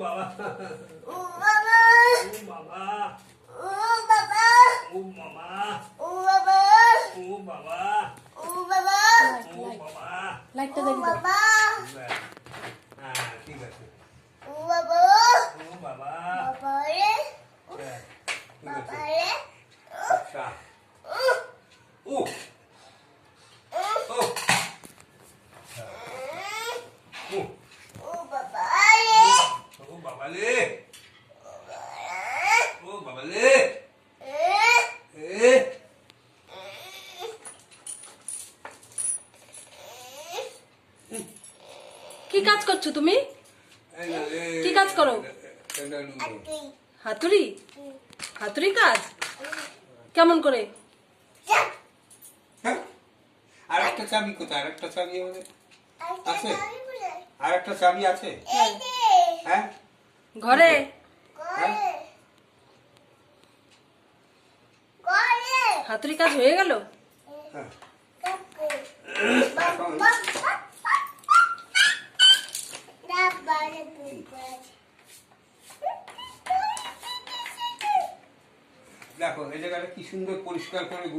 বাবা ও বাবা ও বাবা ও বাবা ও মামা ও বাবা ও বাবা ও বাবা ও বাবা লাইটটা ও দেখি দাও। বাবা হ্যাঁ ঠিক আছে ও বাবা ও বাবা বাবা রে হ্যাঁ, ঠিক বাবা আছে রে আচ্ছা ও ও ও ও বাবা রে ও বাবা রে ও বাবা রে এ কি কাজ করছো তুমি? কি কাজ করো? তুই হাতুড়ি? হাতুড়ি কাজ কেমন করে? হ্যাঁ আর একটা চাবি কোথায়? আর একটা চাবি আমাদের আছে? আমি বলে আর একটা চাবি আছে? এই যে হ্যাঁ ঘরে? করে করে হাতুড়ি কাজ হয়ে গেল? হ্যাঁ কাকু বাবা বাবা রে দেখো এই জায়গাটা কি সুন্দর পরিষ্কার করে গুছিয়ে